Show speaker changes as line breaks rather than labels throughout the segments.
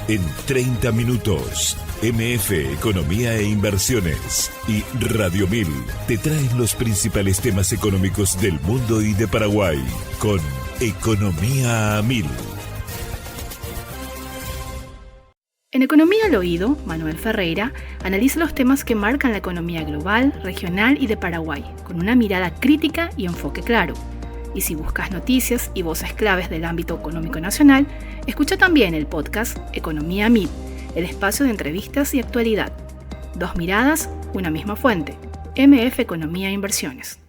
En 30 minutos, MF Economía e Inversiones y Radio 1000 te traen los principales temas económicos del mundo y de Paraguay con Economía a 1000.
En Economía al Oído, Manuel Ferreira analiza los temas que marcan la economía global, regional y de Paraguay, con una mirada crítica y enfoque claro. Y si buscas noticias y voces claves del ámbito económico nacional, escucha también el podcast Economía a 1000, el espacio de entrevistas y actualidad. Dos miradas, una misma fuente. MF Economía e Inversiones.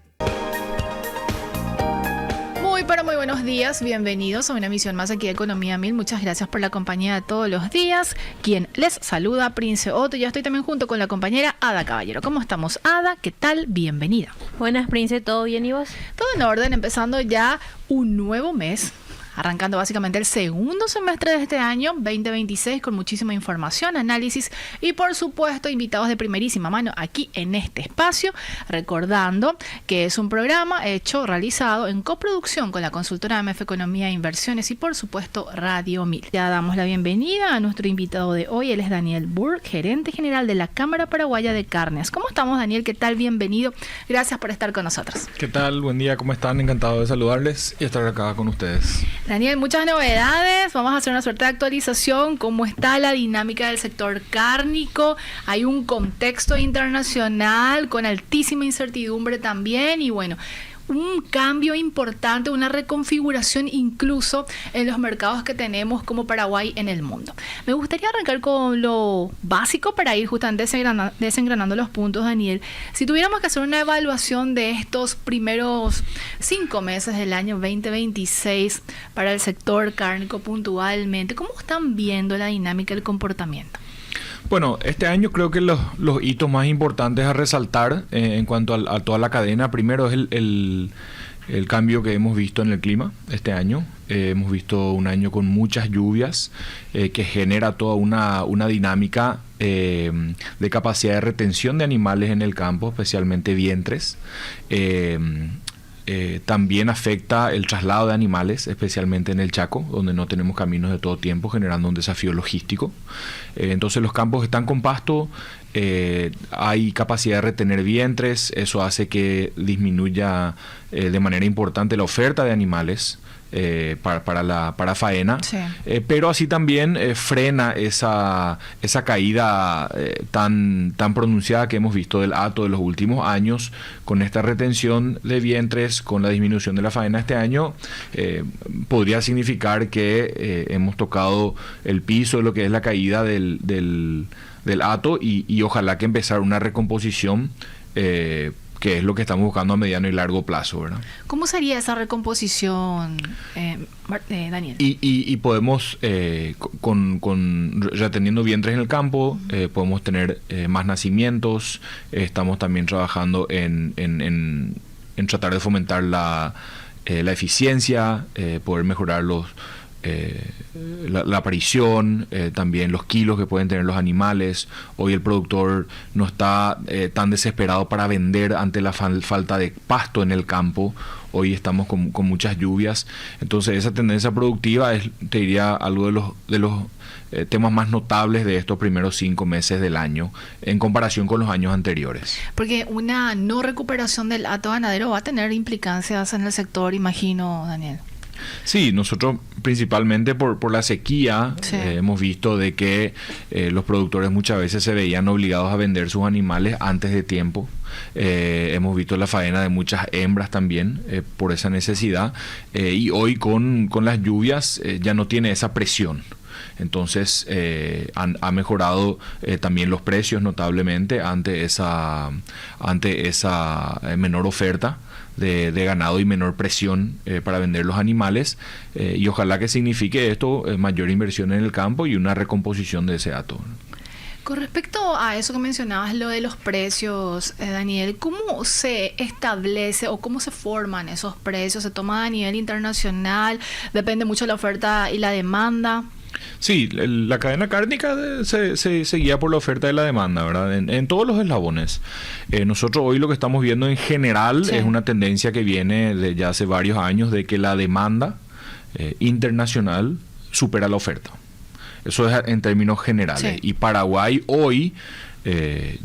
Muy buenos días, bienvenidos a una emisión más aquí de Economía 1000. Muchas gracias por la compañía de todos los días. Quien les saluda, Prince Otto. Ya estoy también junto con la compañera Ada Caballero. ¿Cómo estamos, Ada? ¿Qué tal? Bienvenida.
Buenas, Prince. ¿Todo bien y vos?
Todo en orden, empezando ya un nuevo mes. Arrancando básicamente el segundo semestre de este año 2026 con muchísima información, análisis y por supuesto invitados de primerísima mano aquí en este espacio, recordando que es un programa realizado en coproducción con la consultora MF Economía e Inversiones y por supuesto Radio 1000. Ya damos la bienvenida a nuestro invitado de hoy, él es Daniel Burg, gerente general de la Cámara Paraguaya de Carnes. ¿Cómo estamos, Daniel? ¿Qué tal? Bienvenido. Gracias por estar con nosotros.
¿Qué tal? Buen día, ¿cómo están? Encantado de saludarles y estar acá con ustedes.
Daniel, muchas novedades, vamos a hacer una suerte de actualización, cómo está la dinámica del sector cárnico, hay un contexto internacional con altísima incertidumbre también y bueno, un cambio importante, una reconfiguración incluso en los mercados que tenemos como Paraguay en el mundo. Me gustaría arrancar con lo básico para ir justamente desengranando los puntos, Daniel. Si tuviéramos que hacer una evaluación de estos primeros 5 meses del año 2026 para el sector cárnico puntualmente, ¿cómo están viendo la dinámica del comportamiento?
Bueno, este año creo que los hitos más importantes a resaltar en cuanto a toda la cadena, primero es el cambio que hemos visto en el clima este año. Hemos visto un año con muchas lluvias que genera toda una dinámica de capacidad de retención de animales en el campo, especialmente vientres. También afecta el traslado de animales, especialmente en el Chaco, donde no tenemos caminos de todo tiempo, generando un desafío logístico. Entonces los campos están con pasto, hay capacidad de retener vientres, eso hace que disminuya de manera importante la oferta de animales para faena, sí. Pero así también frena esa caída tan pronunciada que hemos visto del hato de los últimos años, con esta retención de vientres, con la disminución de la faena este año. Podría significar que hemos tocado el piso de lo que es la caída del hato y ojalá que empezar una recomposición que es lo que estamos buscando a mediano y largo plazo, ¿verdad?
¿Cómo sería esa recomposición, Daniel?
Y podemos, reteniendo vientres en el campo, podemos tener más nacimientos. Estamos también trabajando en tratar de fomentar la eficiencia, poder mejorar la aparición, también los kilos que pueden tener los animales. Hoy el productor no está tan desesperado para vender ante la falta de pasto en el campo. Hoy estamos con muchas lluvias, entonces esa tendencia productiva es, te diría, algo de los temas más notables de estos primeros 5 meses del año en comparación con los años anteriores.
Porque una no recuperación del hato ganadero va a tener implicancias en el sector, imagino, Daniel.
Sí, nosotros principalmente por la sequía, sí. Hemos visto de que los productores muchas veces se veían obligados a vender sus animales antes de tiempo. Hemos visto la faena de muchas hembras también por esa necesidad, y hoy con las lluvias ya no tiene esa presión. Entonces ha mejorado también los precios notablemente ante esa menor oferta de ganado y menor presión para vender los animales, y ojalá que signifique esto mayor inversión en el campo y una recomposición de ese hato.
Con respecto a eso que mencionabas, lo de los precios, Daniel, ¿cómo se establece o cómo se forman esos precios? ¿Se toma a nivel internacional? ¿Depende mucho de la oferta y la demanda?
Sí, la cadena cárnica se guía por la oferta y la demanda, ¿verdad? En todos los eslabones. Nosotros hoy lo que estamos viendo en general es una tendencia que viene de ya hace varios años, de que la demanda internacional supera la oferta. Eso es en términos generales.
Sí.
Y Paraguay hoy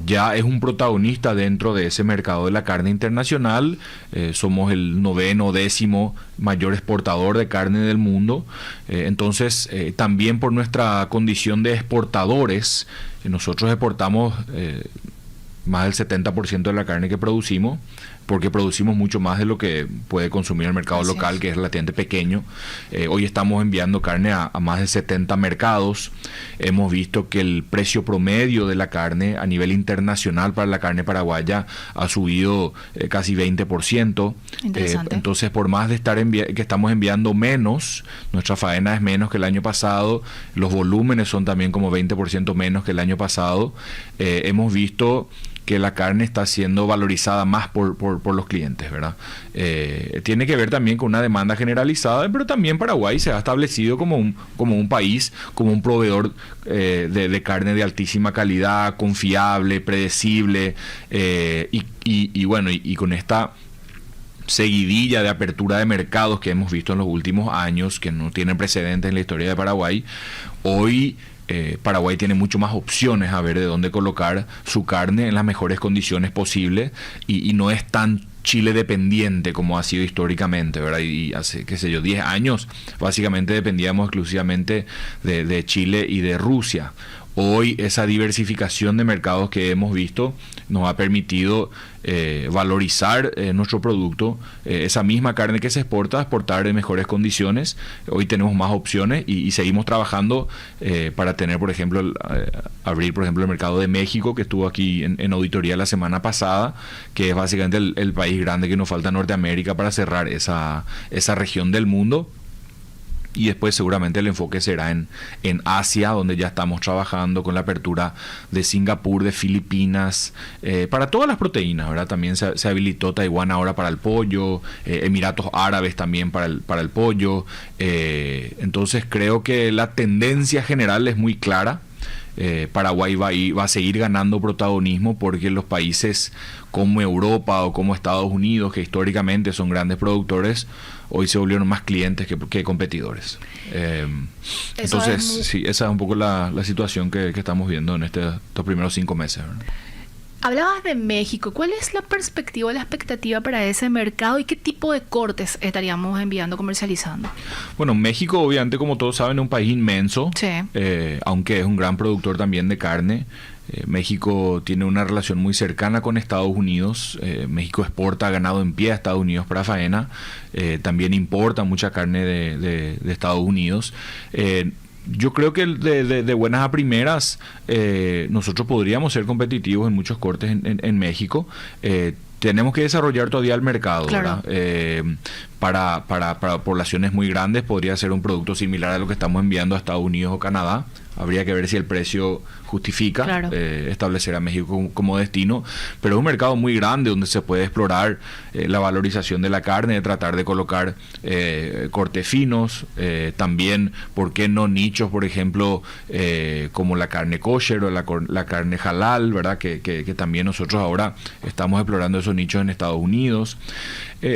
ya es un protagonista dentro de ese mercado de la carne internacional. Somos el 9º, 10º mayor exportador de carne del mundo. Entonces, también por nuestra condición de exportadores, nosotros exportamos más del 70% de la carne que producimos, porque producimos mucho más de lo que puede consumir el mercado local, que es relativamente pequeño. Hoy estamos enviando carne a más de 70 mercados. Hemos visto que el precio promedio de la carne a nivel internacional para la carne paraguaya ha subido casi 20%. Entonces, por más de estar que estamos enviando menos, nuestra faena es menos que el año pasado, los volúmenes son también como 20% menos que el año pasado. Hemos visto que la carne está siendo valorizada más por los clientes, ¿verdad? Tiene que ver también con una demanda generalizada, pero también Paraguay se ha establecido como un país, como un proveedor de carne de altísima calidad, confiable, predecible, y con esta seguidilla de apertura de mercados que hemos visto en los últimos años, que no tienen precedentes en la historia de Paraguay. Hoy Paraguay tiene mucho más opciones a ver de dónde colocar su carne en las mejores condiciones posibles, y no es tan Chile dependiente como ha sido históricamente, ¿verdad? Y hace, 10 años básicamente dependíamos exclusivamente de Chile y de Rusia. Hoy esa diversificación de mercados que hemos visto nos ha permitido valorizar nuestro producto, esa misma carne que se exportar en mejores condiciones. Hoy tenemos más opciones y seguimos trabajando para tener, por ejemplo, abrir por ejemplo el mercado de México, que estuvo aquí en auditoría la semana pasada, que es básicamente el país grande que nos falta en Norteamérica para cerrar esa región del mundo. Y después seguramente el enfoque será en Asia, donde ya estamos trabajando con la apertura de Singapur, de Filipinas, para todas las proteínas, ¿verdad? También se habilitó Taiwán ahora para el pollo, Emiratos Árabes también para el pollo. Entonces creo que la tendencia general es muy clara. Paraguay va a seguir ganando protagonismo, porque los países como Europa o como Estados Unidos, que históricamente son grandes productores, hoy se volvieron más clientes que competidores. Entonces, sí, esa es un poco la situación que estamos viendo en estos primeros 5 meses, ¿verdad?
Hablabas de México. ¿Cuál es la perspectiva, la expectativa para ese mercado y qué tipo de cortes estaríamos enviando, comercializando?
Bueno, México, obviamente, como todos saben, es un país inmenso,
sí.
Aunque es un gran productor también de carne. México tiene una relación muy cercana con Estados Unidos. México exporta ganado en pie a Estados Unidos para faena. También importa mucha carne de Estados Unidos. Yo creo que de buenas a primeras nosotros podríamos ser competitivos en muchos cortes en México. Tenemos que desarrollar todavía el mercado,
claro.
Para poblaciones muy grandes podría ser un producto similar a lo que estamos enviando a Estados Unidos o Canadá. Habría que ver si el precio justifica, claro, establecer a México como destino, pero es un mercado muy grande donde se puede explorar la valorización de la carne, de tratar de colocar cortes finos, también, ¿por qué no nichos, por ejemplo, como la carne kosher o la carne halal, ¿verdad? Que también nosotros ahora estamos explorando esos nichos en Estados Unidos.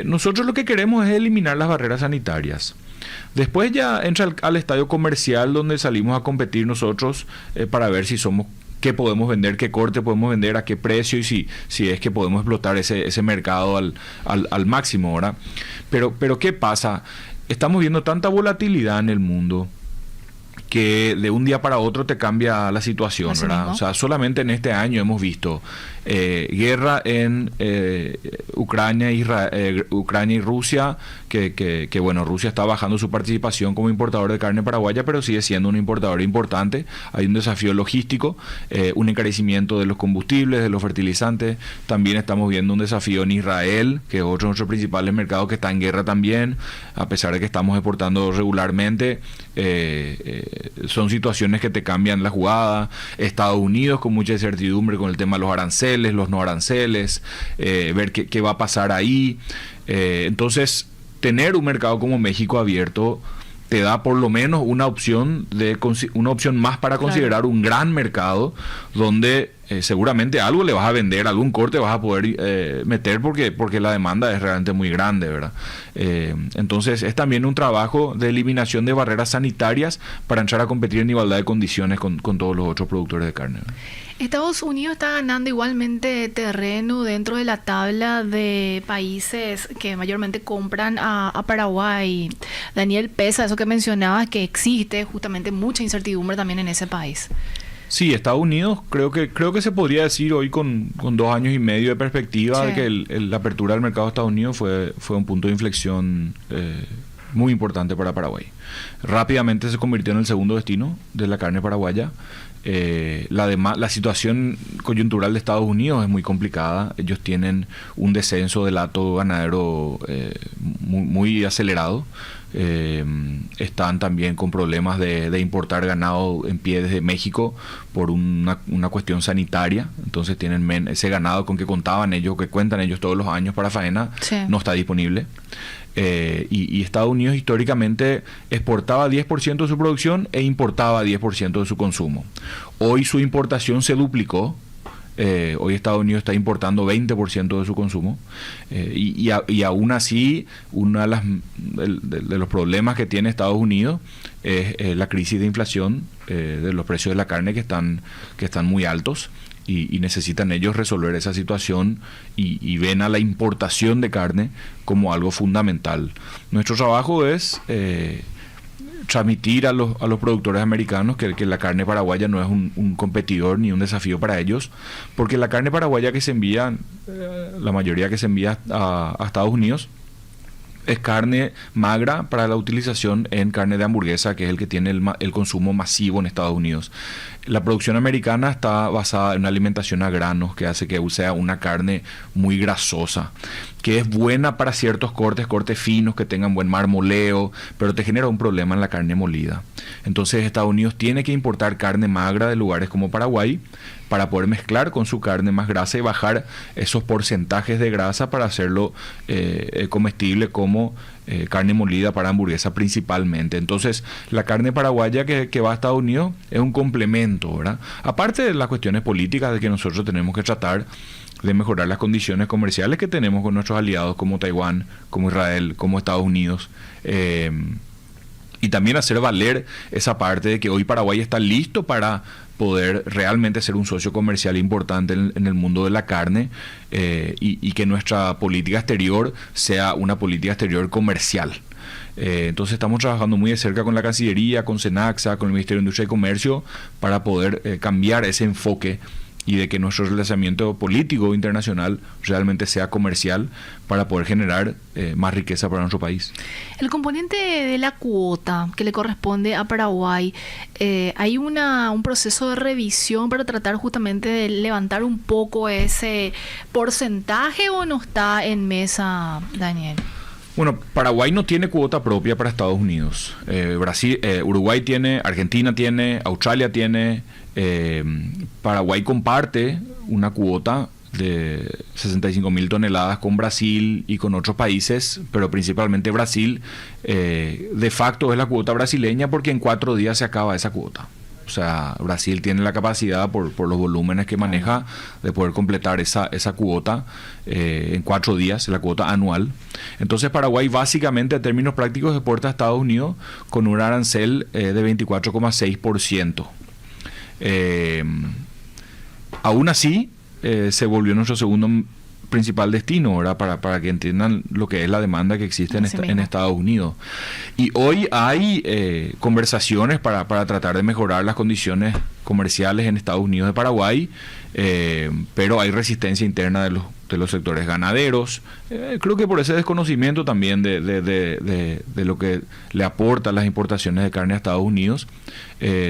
Nosotros lo que queremos es eliminar las barreras sanitarias. Después ya entra al estadio comercial, donde salimos a competir nosotros para ver si somos, qué podemos vender, qué corte podemos vender, a qué precio, y si es que podemos explotar ese mercado al máximo, ¿verdad? Pero ¿qué pasa? Estamos viendo tanta volatilidad en el mundo que de un día para otro te cambia la situación, ¿verdad? O sea, solamente en este año hemos visto guerra en Ucrania y Rusia, que bueno, Rusia está bajando su participación como importador de carne paraguaya, pero sigue siendo un importador importante. Hay un desafío logístico, un encarecimiento de los combustibles, de los fertilizantes. También estamos viendo un desafío en Israel, que es otro de nuestros principales mercados, que está en guerra también, a pesar de que estamos exportando regularmente. Son situaciones que te cambian la jugada. Estados Unidos con mucha incertidumbre con el tema de los aranceles, los no aranceles, ver qué va a pasar ahí. Entonces, tener un mercado como México abierto te da por lo menos una opción más para considerar, claro, un gran mercado donde seguramente algo le vas a vender, algún corte vas a poder meter porque la demanda es realmente muy grande, ¿verdad? Entonces es también un trabajo de eliminación de barreras sanitarias para entrar a competir en igualdad de condiciones con todos los otros productores de carne, ¿verdad?
Estados Unidos está ganando igualmente terreno dentro de la tabla de países que mayormente compran a Paraguay. Daniel, pesa eso que mencionabas, que existe justamente mucha incertidumbre también en ese país.
Sí, Estados Unidos creo que se podría decir hoy con 2 años y medio de perspectiva,
Sí,
de que la apertura del mercado de Estados Unidos fue un punto de inflexión muy importante para Paraguay. Rápidamente se convirtió en el segundo destino de la carne paraguaya. La situación coyuntural de Estados Unidos es muy complicada. Ellos tienen un descenso del hato ganadero muy acelerado. Están también con problemas de importar ganado en pie desde México por una cuestión sanitaria. Entonces tienen ese ganado con que contaban ellos, que cuentan ellos todos los años para faena,
sí,
no está disponible. Y Estados Unidos históricamente exportaba 10% de su producción e importaba 10% de su consumo. Hoy su importación se duplicó. Hoy Estados Unidos está importando 20% de su consumo, y aún así uno de los problemas que tiene Estados Unidos es la crisis de inflación de los precios de la carne que están muy altos, y necesitan ellos resolver esa situación, y ven a la importación de carne como algo fundamental. Nuestro trabajo es transmitir a los productores americanos que la carne paraguaya no es un competidor ni un desafío para ellos, porque la carne paraguaya que se envía, la mayoría que se envía a Estados Unidos, es carne magra para la utilización en carne de hamburguesa, que es el que tiene el consumo masivo en Estados Unidos. La producción americana está basada en una alimentación a granos, que hace que sea una carne muy grasosa, que es buena para ciertos cortes finos, que tengan buen marmoleo, pero te genera un problema en la carne molida. Entonces Estados Unidos tiene que importar carne magra de lugares como Paraguay para poder mezclar con su carne más grasa y bajar esos porcentajes de grasa para hacerlo comestible como carne molida para hamburguesa principalmente. Entonces la carne paraguaya que va a Estados Unidos es un complemento, ¿verdad? Aparte de las cuestiones políticas de que nosotros tenemos que tratar de mejorar las condiciones comerciales que tenemos con nuestros aliados como Taiwán, como Israel, como Estados Unidos, y también hacer valer esa parte de que hoy Paraguay está listo para poder realmente ser un socio comercial importante en el mundo de la carne, y que nuestra política exterior sea una política exterior comercial. Entonces estamos trabajando muy de cerca con la Cancillería, con Senaxa, con el Ministerio de Industria y Comercio, para poder cambiar ese enfoque y de que nuestro relacionamiento político internacional realmente sea comercial, para poder generar más riqueza para nuestro país.
El componente de la cuota que le corresponde a Paraguay, ¿hay un proceso de revisión para tratar justamente de levantar un poco ese porcentaje, o no está en mesa, Daniel?
Bueno, Paraguay no tiene cuota propia para Estados Unidos. Uruguay tiene, Argentina tiene, Australia tiene. Paraguay comparte una cuota de 65.000 toneladas con Brasil y con otros países, pero principalmente Brasil. De facto es la cuota brasileña, porque en 4 días se acaba esa cuota. O sea, Brasil tiene la capacidad, por los volúmenes que maneja, de poder completar esa cuota en 4 días, la cuota anual. Entonces Paraguay básicamente, en términos prácticos, exporta a Estados Unidos con un arancel de 24,6%. Aún así, se volvió nuestro segundo principal destino, ¿verdad? Para que entiendan lo que es la demanda que existe en Estados Unidos. Y hoy hay conversaciones para tratar de mejorar las condiciones comerciales en Estados Unidos de Paraguay, pero hay resistencia interna de los sectores ganaderos. Creo que por ese desconocimiento también de lo que le aportan las importaciones de carne a Estados Unidos,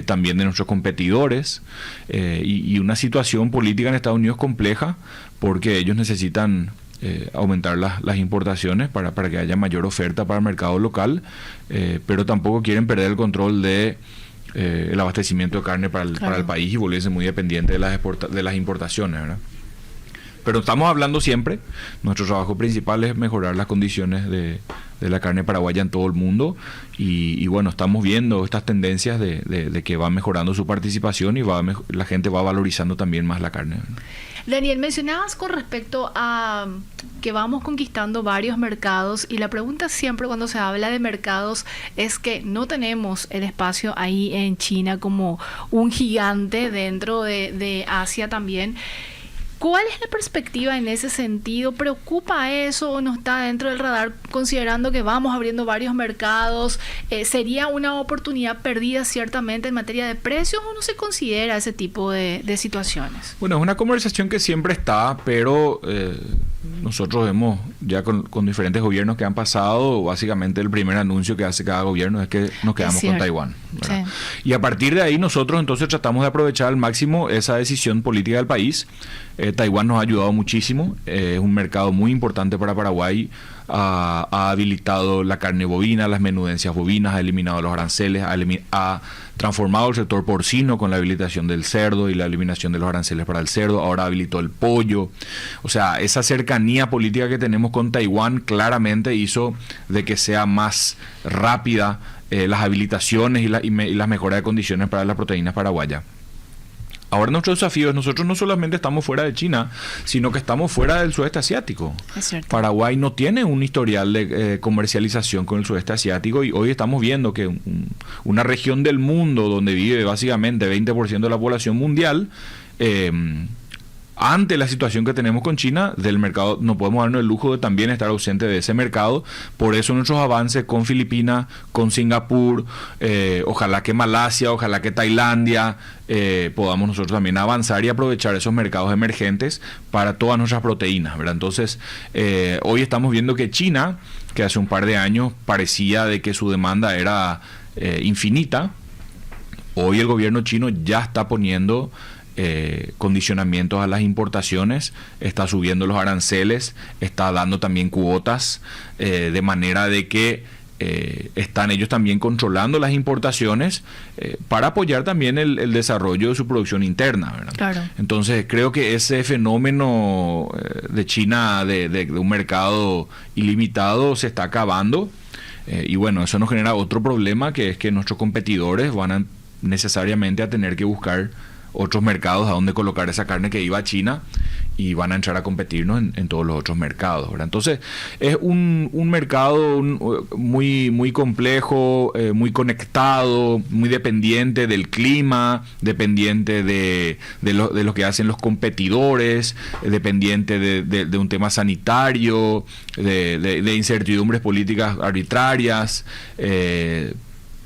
también de nuestros competidores, y una situación política en Estados Unidos compleja, porque ellos necesitan aumentar las importaciones para que haya mayor oferta para el mercado local, pero tampoco quieren perder el control de el abastecimiento de carne para el país, y volverse muy dependiente de las importaciones, ¿verdad? Pero estamos hablando siempre, nuestro trabajo principal es mejorar las condiciones la carne paraguaya en todo el mundo y bueno, estamos viendo estas tendencias de que va mejorando su participación y la gente va valorizando también más la carne.
Daniel, mencionabas con respecto a que vamos conquistando varios mercados y la pregunta siempre cuando se habla de mercados es que no tenemos el espacio ahí en China como un gigante dentro de Asia también. ¿Cuál es la perspectiva en ese sentido? ¿Preocupa eso o no está dentro del radar considerando que vamos abriendo varios mercados? ¿Sería una oportunidad perdida ciertamente en materia de precios o no se considera ese tipo de situaciones?
Bueno, es una conversación que siempre está, pero nosotros hemos, ya con diferentes gobiernos que han pasado, básicamente el primer anuncio que hace cada gobierno es que nos quedamos con Taiwán, ¿verdad? Sí. Y a partir de ahí nosotros entonces tratamos de aprovechar al máximo esa decisión política del país. Taiwán nos ha ayudado muchísimo, es un mercado muy importante para Paraguay, ha habilitado la carne bovina, las menudencias bovinas, ha eliminado los aranceles, ha transformado el sector porcino con la habilitación del cerdo y la eliminación de los aranceles para el cerdo, ahora habilitó el pollo. O sea, esa cercanía política que tenemos con Taiwán claramente hizo de que sea más rápida las habilitaciones y las mejoras de condiciones para las proteínas paraguayas. Ahora nuestro desafío es, nosotros no solamente estamos fuera de China, sino que estamos fuera del sudeste asiático. Paraguay no tiene un historial de comercialización con el sudeste asiático y hoy estamos viendo que una región del mundo donde vive básicamente 20% de la población mundial, ante la situación que tenemos con China, del mercado, no podemos darnos el lujo de también estar ausente de ese mercado. Por eso nuestros avances con Filipinas, con Singapur, ojalá que Malasia, ojalá que Tailandia, podamos nosotros también avanzar y aprovechar esos mercados emergentes para todas nuestras proteínas, ¿verdad? Entonces, hoy estamos viendo que China, que hace un par de años parecía de que su demanda era infinita, hoy el gobierno chino ya está poniendo condicionamientos a las importaciones, está subiendo los aranceles, está dando también cuotas, de manera de que están ellos también controlando las importaciones para apoyar también el desarrollo de su producción interna, ¿verdad? Claro. Entonces creo que ese fenómeno de China de un mercado ilimitado se está acabando, y bueno, eso nos genera otro problema, que es que nuestros competidores van necesariamente a tener que buscar otros mercados a donde colocar esa carne que iba a China y van a entrar a competirnos en todos los otros mercados, ¿verdad? Entonces es un mercado muy, muy complejo, muy conectado, muy dependiente del clima, dependiente de lo que hacen los competidores, dependiente de un tema sanitario, de incertidumbres políticas arbitrarias,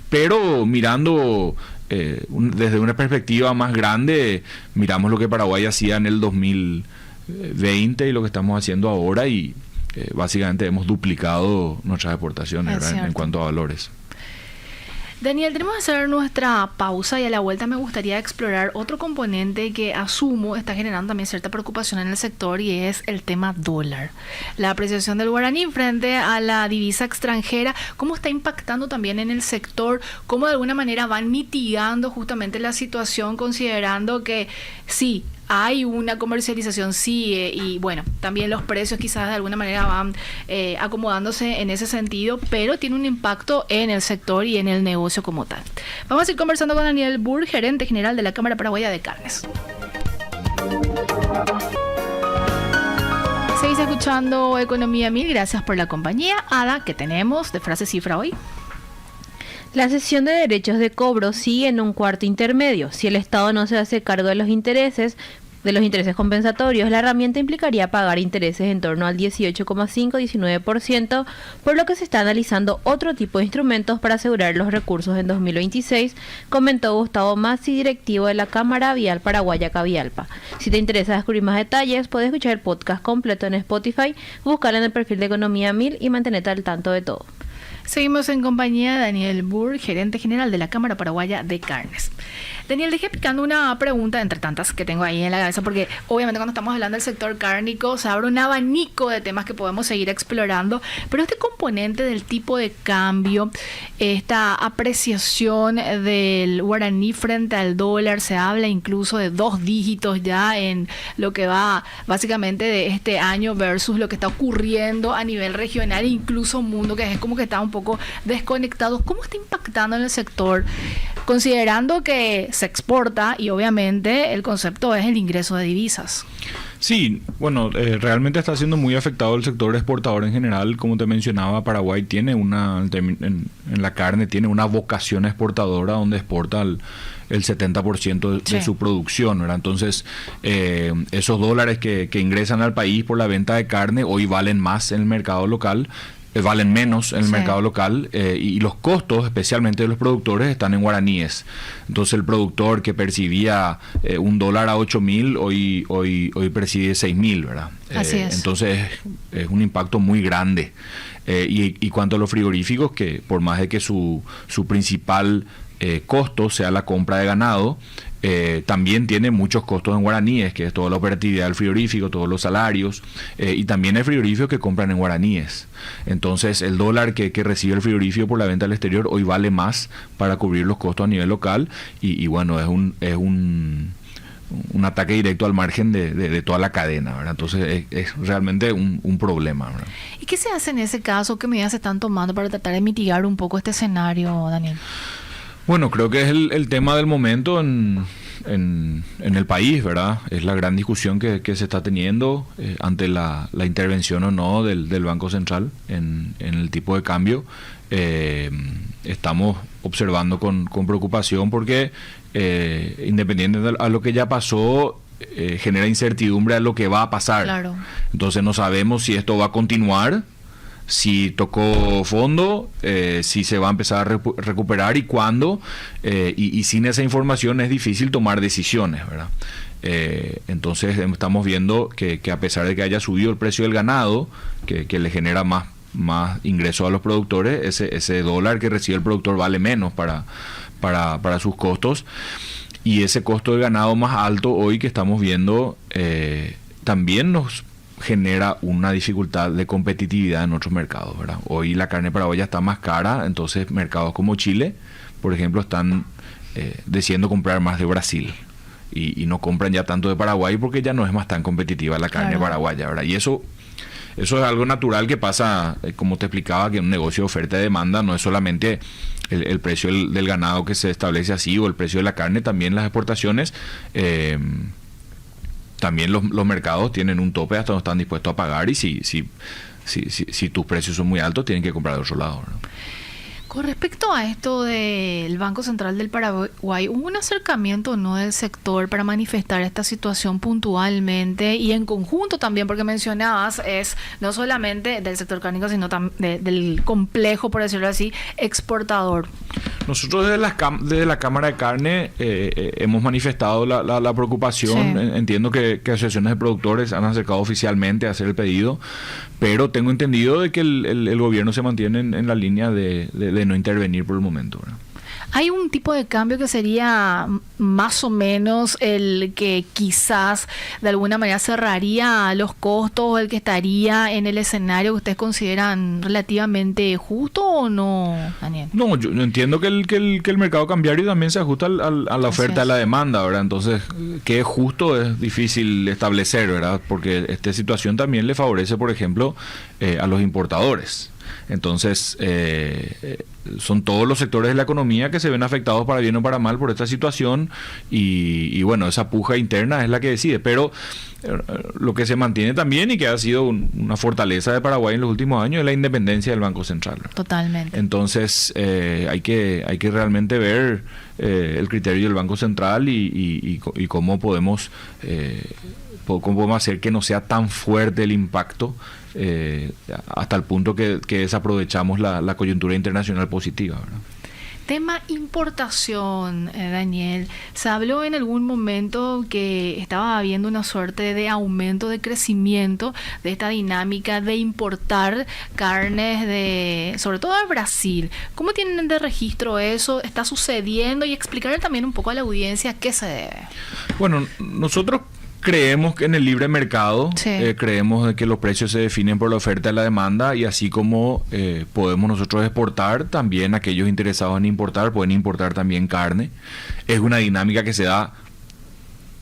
pero mirando desde una perspectiva más grande, miramos lo que Paraguay hacía en el 2020 y lo que estamos haciendo ahora, y básicamente hemos duplicado nuestras exportaciones en cuanto a valores.
Daniel, tenemos que hacer nuestra pausa y a la vuelta me gustaría explorar otro componente que asumo está generando también cierta preocupación en el sector, y es el tema dólar. La apreciación del guaraní frente a la divisa extranjera, ¿cómo está impactando también en el sector? ¿Cómo de alguna manera van mitigando justamente la situación, considerando que sí, hay una comercialización, sí, y bueno, también los precios quizás de alguna manera van acomodándose en ese sentido, pero tiene un impacto en el sector y en el negocio como tal? Vamos a ir conversando con Daniel Burr, gerente general de la Cámara Paraguaya de Carnes. Seguís escuchando Economía 1000, gracias por la compañía. Ada, ¿qué tenemos de frase cifra hoy?
La cesión de derechos de cobro sigue en un cuarto intermedio. Si el Estado no se hace cargo de los intereses compensatorios, la herramienta implicaría pagar intereses en torno al 18,5-19%, por lo que se está analizando otro tipo de instrumentos para asegurar los recursos en 2026, comentó Gustavo Massi, directivo de la Cámara Vial Paraguaya Cavialpa. Si te interesa descubrir más detalles, puedes escuchar el podcast completo en Spotify, buscarlo en el perfil de Economía 1000 y mantenerte al tanto de todo.
Seguimos en compañía de Daniel Burr, gerente general de la Cámara Paraguaya de Carnes. Daniel, dejé picando una pregunta entre tantas que tengo ahí en la cabeza, porque obviamente cuando estamos hablando del sector cárnico se abre un abanico de temas que podemos seguir explorando, pero este componente del tipo de cambio, esta apreciación del guaraní frente al dólar, se habla incluso de 2 dígitos ya en lo que va básicamente de este año versus lo que está ocurriendo a nivel regional e incluso mundo, que es como que está un poco desconectado. ¿Cómo está impactando en el sector, considerando que se exporta y obviamente el concepto es el ingreso de divisas?
Sí, bueno, realmente está siendo muy afectado el sector exportador en general. Como te mencionaba, Paraguay tiene en la carne tiene una vocación exportadora donde exporta el 70% de su producción, ¿verdad? Entonces, esos dólares que ingresan al país por la venta de carne hoy valen más en el mercado local, valen menos en el mercado local, y los costos, especialmente de los productores, están en guaraníes. Entonces el productor que percibía $1 a 8.000 hoy percibe 6.000, ¿verdad?
Así es.
Entonces es un impacto muy grande. Y cuanto a los frigoríficos, que por más de que su principal costo sea la compra de ganado, también tiene muchos costos en guaraníes, que es toda la operatividad del frigorífico, todos los salarios, y también hay frigoríficos que compran en guaraníes. Entonces el dólar que recibe el frigorífico por la venta al exterior hoy vale más para cubrir los costos a nivel local, y bueno, es un ataque directo al margen de toda la cadena, ¿verdad? Entonces es realmente un problema, ¿verdad?
¿Y qué se hace en ese caso? ¿Qué medidas se están tomando para tratar de mitigar un poco este escenario, Daniel?
Bueno, creo que es el tema del momento en el país, ¿verdad? Es la gran discusión que se está teniendo ante la intervención o no del Banco Central en el tipo de cambio. Estamos observando con preocupación porque, independiente a lo que ya pasó, genera incertidumbre a lo que va a pasar.
Claro.
Entonces no sabemos si esto va a continuar, si tocó fondo, si se va a empezar a recuperar y cuándo, y sin esa información es difícil tomar decisiones, ¿verdad? Entonces estamos viendo que a pesar de que haya subido el precio del ganado, que le genera más ingresos a los productores, ese dólar que recibe el productor vale menos para sus costos, y ese costo de ganado más alto hoy que estamos viendo también nos genera una dificultad de competitividad en otros mercados, ¿verdad? Hoy la carne paraguaya está más cara, entonces mercados como Chile, por ejemplo, están decidiendo comprar más de Brasil y no compran ya tanto de Paraguay porque ya no es más tan competitiva la carne paraguaya, ¿verdad? Y eso es algo natural que pasa, como te explicaba, que en un negocio de oferta y demanda no es solamente el precio del ganado que se establece así o el precio de la carne, también las exportaciones. También los mercados tienen un tope hasta donde están dispuestos a pagar, y si tus precios son muy altos tienen que comprar de otro lado, ¿no?
Con respecto a esto del Banco Central del Paraguay, ¿hubo un acercamiento no del sector para manifestar esta situación puntualmente y en conjunto también? Porque mencionabas, es no solamente del sector cárnico, sino también del complejo, por decirlo así, exportador.
Nosotros desde la Cámara de Carne hemos manifestado la preocupación. Sí. Entiendo que asociaciones de productores han acercado oficialmente a hacer el pedido, pero tengo entendido de que el gobierno se mantiene en la línea de no intervenir por el momento, ¿verdad?
¿Hay un tipo de cambio que sería más o menos el que quizás de alguna manera cerraría los costos, o el que estaría en el escenario que ustedes consideran relativamente justo o no, Daniel? No,
yo entiendo que el mercado cambiario también se ajusta a la oferta y a la demanda, ¿verdad? Entonces, qué es justo es difícil establecer, ¿verdad? Porque esta situación también le favorece, por ejemplo, a los importadores. Entonces, son todos los sectores de la economía que se ven afectados para bien o para mal por esta situación, y bueno, esa puja interna es la que decide, pero lo que se mantiene también y que ha sido una fortaleza de Paraguay en los últimos años es la independencia del Banco Central.
Totalmente.
Entonces, hay que realmente ver el criterio del Banco Central y cómo podemos hacer que no sea tan fuerte el impacto, hasta el punto que desaprovechamos la coyuntura internacional positiva, ¿verdad?
Tema importación, Daniel. Se habló en algún momento que estaba habiendo una suerte de aumento, de crecimiento de esta dinámica de importar carnes sobre todo de Brasil. ¿Cómo tienen de registro eso? ¿Está sucediendo? Y explicarle también un poco a la audiencia a qué se debe.
Bueno, nosotros creemos que en el libre mercado,
sí.
Creemos de que los precios se definen por la oferta y la demanda, y así como podemos nosotros exportar, también aquellos interesados en importar pueden importar también carne. Es una dinámica que se da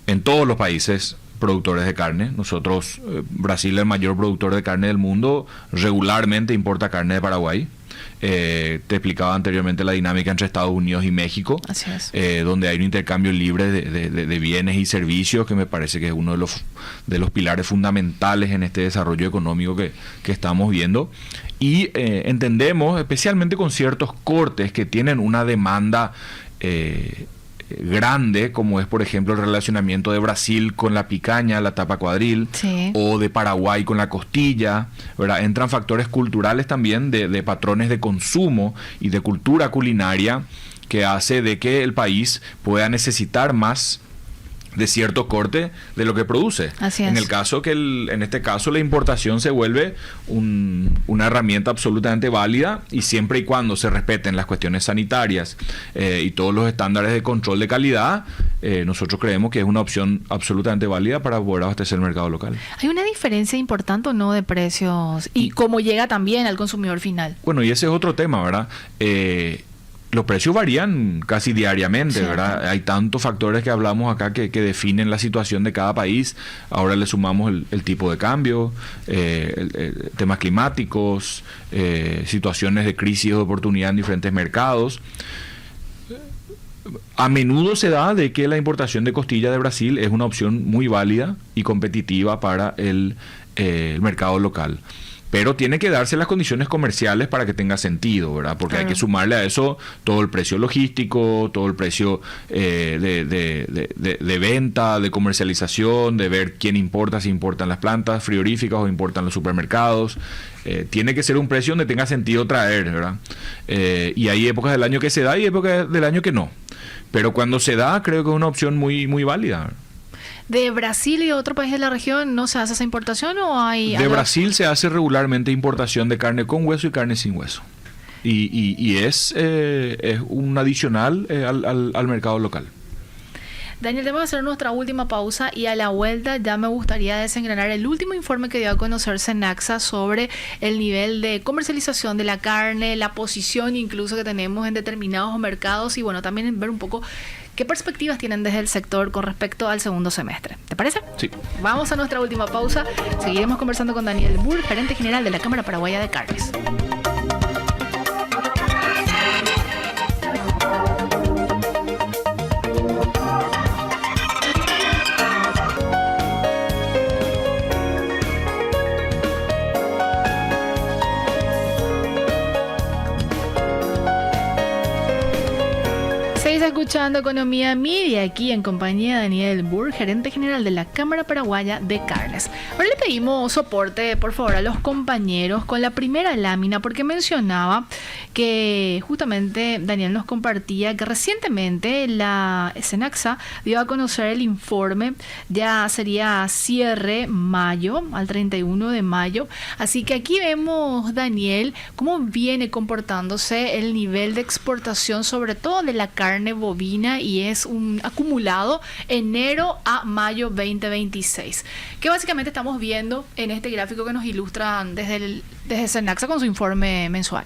en todos los países productores de carne. Nosotros, Brasil, el mayor productor de carne del mundo, regularmente importa carne de Paraguay. Te explicaba anteriormente la dinámica entre Estados Unidos y México,
así es.
Donde hay un intercambio libre de bienes y servicios, que me parece que es uno de los pilares fundamentales en este desarrollo económico que estamos viendo. Y entendemos, especialmente con ciertos cortes que tienen una demanda grande, como es por ejemplo el relacionamiento de Brasil con la picaña, la tapa cuadril,
sí.
o de Paraguay con la costilla, ¿verdad? Entran factores culturales también de patrones de consumo y de cultura culinaria, que hace de que el país pueda necesitar más de cierto corte de lo que produce.
Así es.
En este caso la importación se vuelve una herramienta absolutamente válida, y siempre y cuando se respeten las cuestiones sanitarias y todos los estándares de control de calidad, nosotros creemos que es una opción absolutamente válida para poder abastecer el mercado local.
¿Hay una diferencia importante o no de precios y cómo llega también al consumidor final?
Bueno, y ese es otro tema, ¿verdad? Los precios varían casi diariamente, sí, ¿verdad? Hay tantos factores que hablamos acá que definen la situación de cada país. Ahora le sumamos el tipo de cambio, temas climáticos, situaciones de crisis o de oportunidad en diferentes mercados. A menudo se da de que la importación de costilla de Brasil es una opción muy válida y competitiva para el mercado local. Pero tiene que darse las condiciones comerciales para que tenga sentido, ¿verdad? Porque claro, hay que sumarle a eso todo el precio logístico, todo el precio de venta, de comercialización, de ver quién importa, si importan las plantas frigoríficas o importan los supermercados. Tiene que ser un precio donde tenga sentido traer, ¿verdad? Y hay épocas del año que se da y épocas del año que no. Pero cuando se da, creo que es una opción muy, muy válida, ¿verdad?
¿De Brasil y de otro país de la región no se hace esa importación o hay...?
De Brasil se hace regularmente importación de carne con hueso y carne sin hueso. Y es un adicional al mercado local.
Daniel, tenemos que hacer nuestra última pausa y a la vuelta ya me gustaría desengranar el último informe que dio a conocer Cenaxa sobre el nivel de comercialización de la carne, la posición incluso que tenemos en determinados mercados y bueno, también ver un poco qué perspectivas tienen desde el sector con respecto al segundo semestre. ¿Te parece?
Sí.
Vamos a nuestra última pausa. Seguiremos conversando con Daniel Burr, gerente general de la Cámara Paraguaya de Carnes. Escuchando Economía Media aquí en compañía de Daniel Burr, gerente general de la Cámara Paraguaya de Carnes. Ahora le pedimos soporte, por favor, a los compañeros con la primera lámina, porque mencionaba que justamente Daniel nos compartía que recientemente la Cenaxa dio a conocer el informe, ya sería cierre mayo, al 31 de mayo. Así que aquí vemos, Daniel, cómo viene comportándose el nivel de exportación, sobre todo de la carne bovina, y es un acumulado enero a mayo 2026, que básicamente estamos viendo en este gráfico que nos ilustran desde Cenaxa con su informe mensual.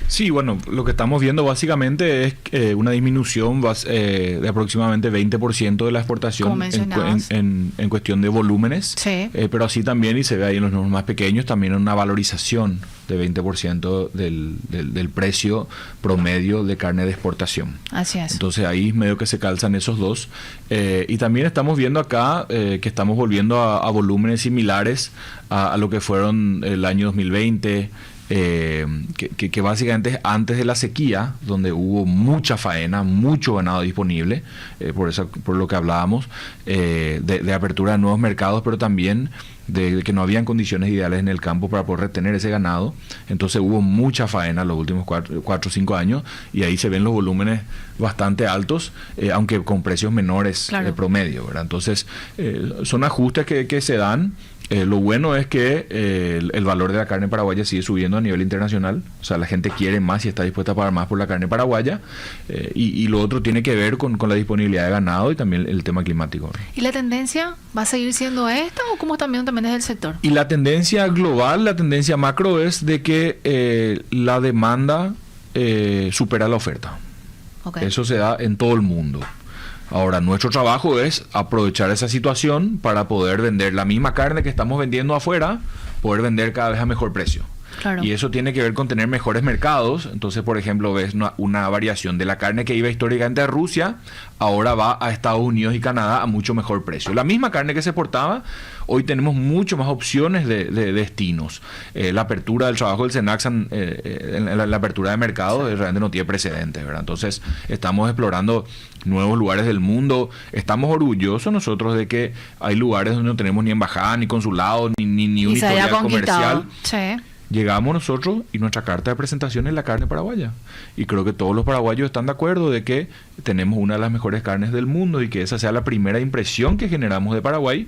Sí, bueno, lo que estamos viendo básicamente es una disminución de aproximadamente 20% de la exportación en cuestión de volúmenes,
sí.
Pero así también, y se ve ahí en los números más pequeños, también una valorización de 20% del precio promedio de carne de exportación.
Así es.
Entonces ahí medio que se calzan esos dos. Y también estamos viendo acá que estamos volviendo a volúmenes similares a lo que fueron el año 2020, que básicamente es antes de la sequía, donde hubo mucha faena, mucho ganado disponible, por lo que hablábamos, de apertura de nuevos mercados, pero también de que no habían condiciones ideales en el campo para poder retener ese ganado. Entonces hubo mucha faena los últimos 4 o 5 años y ahí se ven los volúmenes bastante altos, aunque con precios menores promedio, ¿verdad? Entonces son ajustes que se dan. Lo bueno es que el valor de la carne paraguaya sigue subiendo a nivel internacional, o sea, la gente quiere más y está dispuesta a pagar más por la carne paraguaya, y lo otro tiene que ver con la disponibilidad de ganado y también el tema climático, ¿no?
¿Y la tendencia va a seguir siendo esta o cómo también desde el sector?
Y la tendencia global, la tendencia macro es de que la demanda supera la oferta. Okay. Eso se da en todo el mundo. Ahora, nuestro trabajo es aprovechar esa situación para poder vender la misma carne que estamos vendiendo afuera, poder vender cada vez a mejor precio. Claro. Y eso tiene que ver con tener mejores mercados. Entonces, por ejemplo, ves una variación de la carne que iba históricamente a Rusia, ahora va a Estados Unidos y Canadá a mucho mejor precio. La misma carne que se exportaba, hoy tenemos mucho más opciones de destinos. La apertura del trabajo del SENAC, la apertura de mercado, realmente no tiene precedentes, ¿verdad? Entonces, estamos explorando nuevos lugares del mundo. Estamos orgullosos nosotros de que hay lugares donde no tenemos ni embajada, ni consulado, ni un historial comercial. Sí. Llegamos nosotros y nuestra carta de presentación es la carne paraguaya. Y creo que todos los paraguayos están de acuerdo de que tenemos una de las mejores carnes del mundo y que esa sea la primera impresión que generamos de Paraguay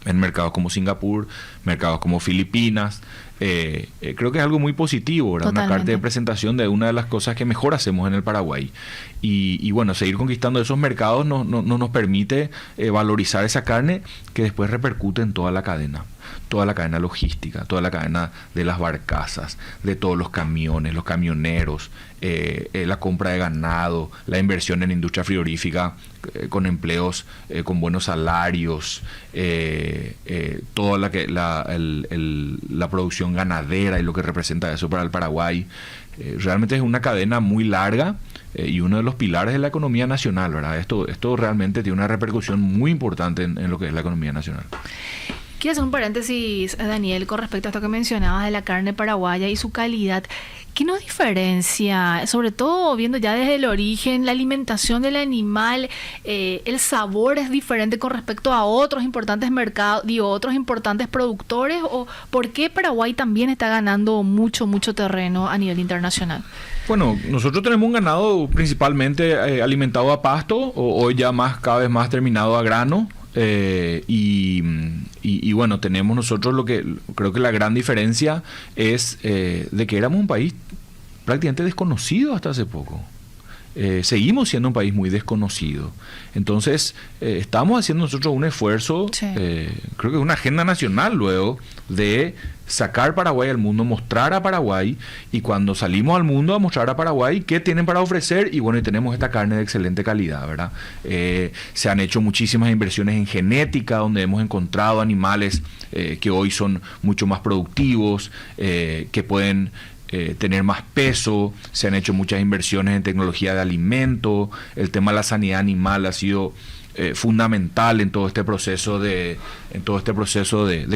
en mercados como Singapur, mercados como Filipinas. Creo que es algo muy positivo, ¿verdad? Una carta de presentación de una de las cosas que mejor hacemos en el Paraguay. Y bueno, seguir conquistando esos mercados nos permite valorizar esa carne que después repercute en toda la cadena logística, toda la cadena de las barcazas, de todos los camiones, los camioneros, la compra de ganado, la inversión en industria frigorífica con empleos, con buenos salarios, toda la producción ganadera y lo que representa eso para el Paraguay. Realmente es una cadena muy larga y uno de los pilares de la economía nacional, ¿verdad? Esto realmente tiene una repercusión muy importante en lo que es la economía nacional.
Quiero hacer un paréntesis, Daniel, con respecto a esto que mencionabas de la carne paraguaya y su calidad. ¿Qué nos diferencia? Sobre todo viendo ya desde el origen, la alimentación del animal, el sabor es diferente con respecto a otros importantes mercados, otros importantes productores, o ¿por qué Paraguay también está ganando mucho terreno a nivel internacional?
Bueno, nosotros tenemos un ganado principalmente alimentado a pasto, o hoy ya cada vez más terminado a grano. Y bueno, tenemos nosotros creo que la gran diferencia es de que éramos un país prácticamente desconocido hasta hace poco. Seguimos siendo un país muy desconocido. Entonces, estamos haciendo nosotros un esfuerzo, creo que es una agenda nacional luego, de sacar Paraguay al mundo, mostrar a Paraguay, y cuando salimos al mundo a mostrar a Paraguay qué tienen para ofrecer, y bueno, y tenemos esta carne de excelente calidad, ¿verdad? Se han hecho muchísimas inversiones en genética, donde hemos encontrado animales que hoy son mucho más productivos, que pueden tener más peso. Se han hecho muchas inversiones en tecnología de alimento. El tema de la sanidad animal ha sido fundamental en todo este proceso de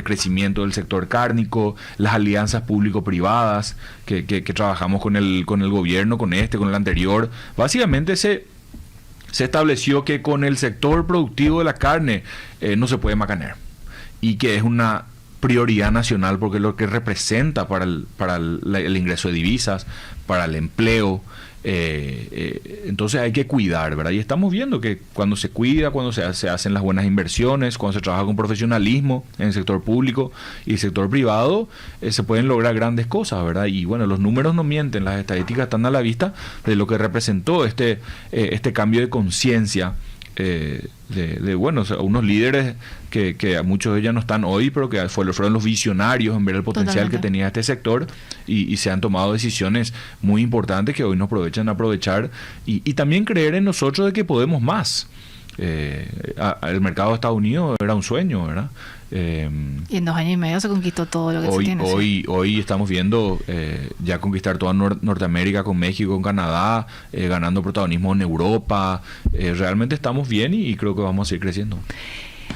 crecimiento del sector cárnico. Las alianzas público-privadas que trabajamos con el gobierno, con el anterior, básicamente se estableció que con el sector productivo de la carne no se puede macanear, y que es una prioridad nacional porque lo que representa para el ingreso de divisas, para el empleo. Entonces hay que cuidar, ¿verdad? Y estamos viendo que cuando se cuida, cuando se hacen las buenas inversiones, cuando se trabaja con profesionalismo en el sector público y el sector privado, se pueden lograr grandes cosas, ¿verdad? Y bueno, los números no mienten, las estadísticas están a la vista de lo que representó este cambio de conciencia de unos líderes que a muchos de ellos no están hoy, pero que fueron los visionarios en ver el potencial que tenía este sector, y se han tomado decisiones muy importantes que hoy nos aprovechar y también creer en nosotros de que podemos más. El mercado de Estados Unidos era un sueño, ¿verdad?
Y en 2 años y medio se conquistó todo lo que se tiene.
Hoy estamos viendo ya conquistar toda Norteamérica con México, con Canadá, ganando protagonismo en Europa. Realmente estamos bien y creo que vamos a seguir creciendo.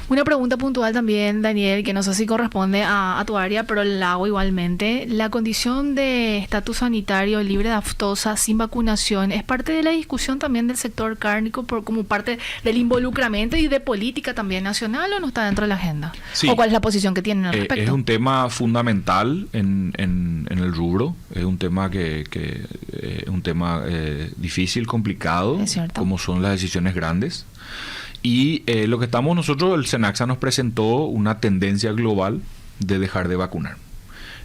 Una pregunta puntual también, Daniel, que no sé si corresponde a tu área, pero la hago igualmente. ¿La condición de estatus sanitario libre de aftosa sin vacunación es parte de la discusión también del sector cárnico como parte del involucramiento y de política también nacional, o no está dentro de la agenda?
Sí.
¿O cuál es la posición que tienen al respecto?
Es un tema fundamental en el rubro, es un tema difícil, complicado, como son las decisiones grandes. Y lo que estamos nosotros, el SENACSA nos presentó una tendencia global de dejar de vacunar.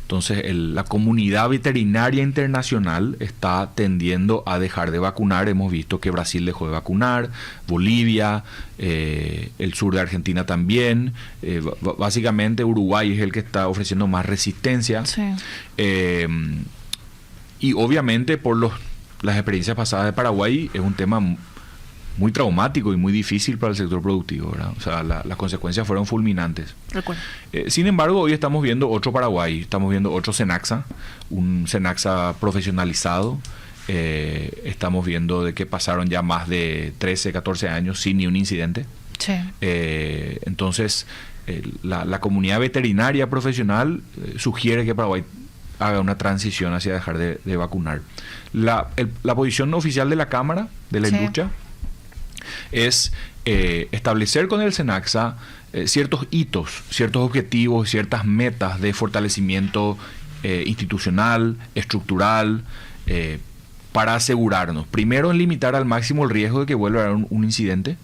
Entonces, la comunidad veterinaria internacional está tendiendo a dejar de vacunar. Hemos visto que Brasil dejó de vacunar, Bolivia, el sur de Argentina también. Básicamente Uruguay es el que está ofreciendo más resistencia.
Sí.
Y obviamente por las experiencias pasadas de Paraguay es un tema muy traumático y muy difícil para el sector productivo, ¿verdad? O sea, las consecuencias fueron fulminantes.
Recuerdo.
Sin embargo, hoy estamos viendo otro Paraguay, estamos viendo otro SENACSA, un SENACSA profesionalizado. Estamos viendo de que pasaron ya más de 13, 14 años sin ni un incidente.
Sí.
Entonces, la comunidad veterinaria profesional sugiere que Paraguay haga una transición hacia dejar de vacunar. La posición oficial de la Cámara de la Industria es establecer con el SENACSA ciertos hitos, ciertos objetivos, ciertas metas de fortalecimiento institucional, estructural, para asegurarnos, primero, en limitar al máximo el riesgo de que vuelva a haber un incidente,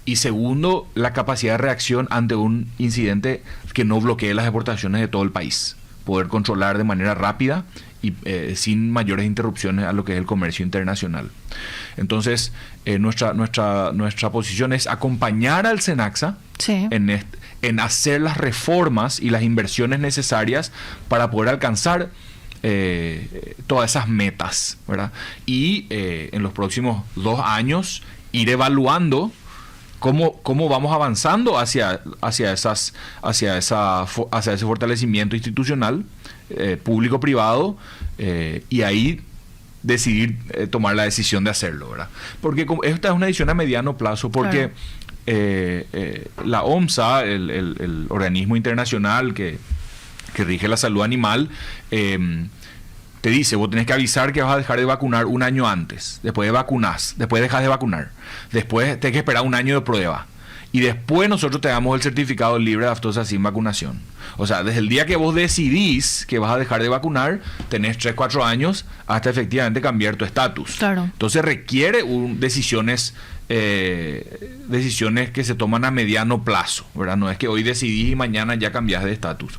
y segundo, la capacidad de reacción ante un incidente que no bloquee las exportaciones de todo el país, poder controlar de manera rápida y sin mayores interrupciones a lo que es el comercio internacional. Entonces, nuestra posición es acompañar al SENACSA en hacer las reformas y las inversiones necesarias para poder alcanzar todas esas metas, ¿verdad? Y en los próximos 2 años ir evaluando cómo vamos avanzando hacia ese fortalecimiento institucional, público-privado, y ahí decidir tomar la decisión de hacerlo, ¿verdad? Porque esta es una decisión a mediano plazo, porque la OMSA, el organismo internacional que rige la salud animal, te dice, vos tenés que avisar que vas a dejar de vacunar 1 año antes, después dejas de vacunar, después tenés que esperar 1 año de prueba, y después nosotros te damos el certificado libre de aftosa sin vacunación. O sea, desde el día que vos decidís que vas a dejar de vacunar, tenés 3-4 años hasta efectivamente cambiar tu estatus.
Claro.
Entonces requiere decisiones que se toman a mediano plazo, ¿verdad? No es que hoy decidís y mañana ya cambiás de estatus.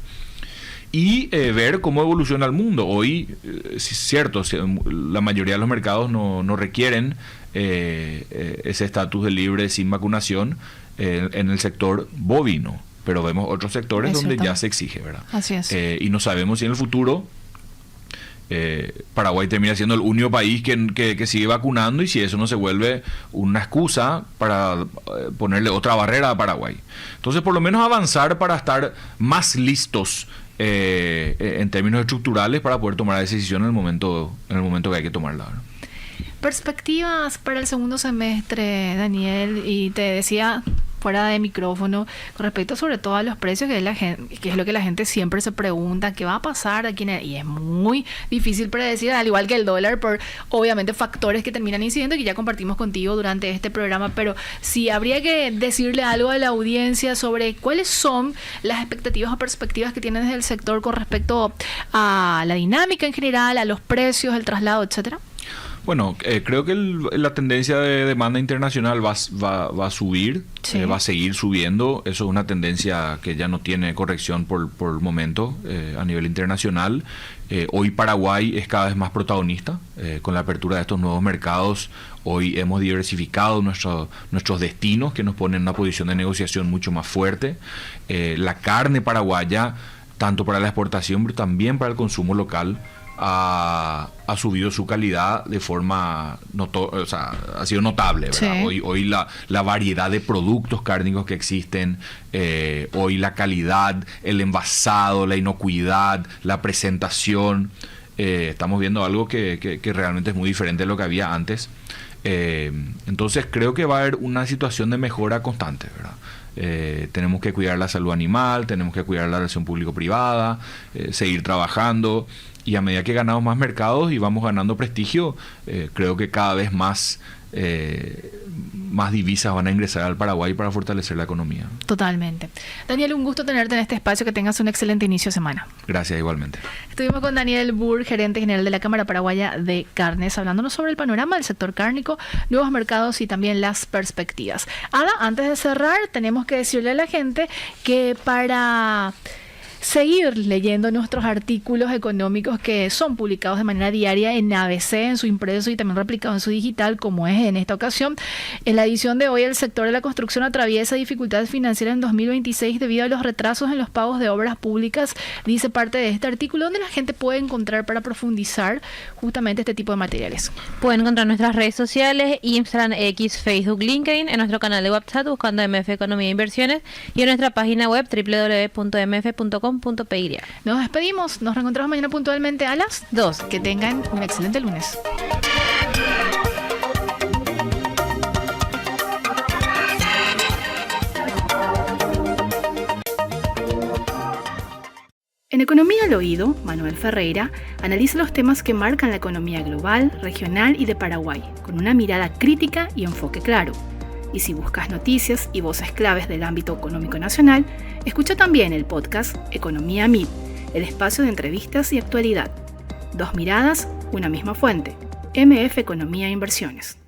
Y ver cómo evoluciona el mundo. Hoy, es cierto, la mayoría de los mercados no requieren ese estatus de libre sin vacunación en el sector bovino, pero vemos otros sectores donde ya se exige, ¿verdad?
Así es.
Y no sabemos si en el futuro Paraguay termina siendo el único país que sigue vacunando, y si eso no se vuelve una excusa para ponerle otra barrera a Paraguay. Entonces, por lo menos avanzar para estar más listos en términos estructurales para poder tomar la decisión en el momento que hay que tomarla, ¿verdad?
Perspectivas para el segundo semestre, Daniel, y te decía fuera de micrófono con respecto sobre todo a los precios, que es lo que la gente siempre se pregunta, ¿qué va a pasar aquí? Y es muy difícil predecir, al igual que el dólar, por obviamente factores que terminan incidiendo, que ya compartimos contigo durante este programa. Pero si habría que decirle algo a la audiencia sobre cuáles son las expectativas o perspectivas que tienen desde el sector con respecto a la dinámica en general, a los precios, el traslado, etcétera.
Bueno, creo que la tendencia de demanda internacional va a subir, va a seguir subiendo. Eso es una tendencia que ya no tiene corrección por el momento a nivel internacional. Hoy Paraguay es cada vez más protagonista con la apertura de estos nuevos mercados. Hoy hemos diversificado nuestros destinos, que nos ponen en una posición de negociación mucho más fuerte. La carne paraguaya, tanto para la exportación, pero también para el consumo local, ha subido su calidad de forma ha sido notable, ¿verdad? Sí. Hoy la variedad de productos cárnicos que existen, hoy la calidad, el envasado, la inocuidad, la presentación, estamos viendo algo que realmente es muy diferente de lo que había antes. Entonces creo que va a haber una situación de mejora constante, ¿verdad? Tenemos que cuidar la salud animal, tenemos que cuidar la relación público-privada, seguir trabajando, y a medida que ganamos más mercados y vamos ganando prestigio, creo que cada vez más divisas van a ingresar al Paraguay para fortalecer la economía.
Totalmente. Daniel, un gusto tenerte en este espacio, que tengas un excelente inicio de semana.
Gracias, igualmente.
Estuvimos con Daniel Burr, gerente general de la Cámara Paraguaya de Carnes, hablándonos sobre el panorama del sector cárnico, nuevos mercados y también las perspectivas. Ada, antes de cerrar, tenemos que decirle a la gente que para seguir leyendo nuestros artículos económicos que son publicados de manera diaria en ABC, en su impreso y también replicado en su digital, como es en esta ocasión. En la edición de hoy, el sector de la construcción atraviesa dificultades financieras en 2026 debido a los retrasos en los pagos de obras públicas, dice parte de este artículo, donde la gente puede encontrar para profundizar justamente este tipo de materiales.
Pueden encontrar nuestras redes sociales, Instagram, X, Facebook, LinkedIn, en nuestro canal de WhatsApp buscando MF Economía e Inversiones y en nuestra página web www.mf.com.py.
Nos despedimos, nos reencontramos mañana puntualmente a las 2. Que tengan un excelente lunes. En Economía al Oído, Manuel Ferreira analiza los temas que marcan la economía global, regional y de Paraguay, con una mirada crítica y enfoque claro. Y si buscas noticias y voces claves del ámbito económico nacional, escucha también el podcast Economía MIB, el espacio de entrevistas y actualidad. Dos miradas, una misma fuente. MF Economía e Inversiones.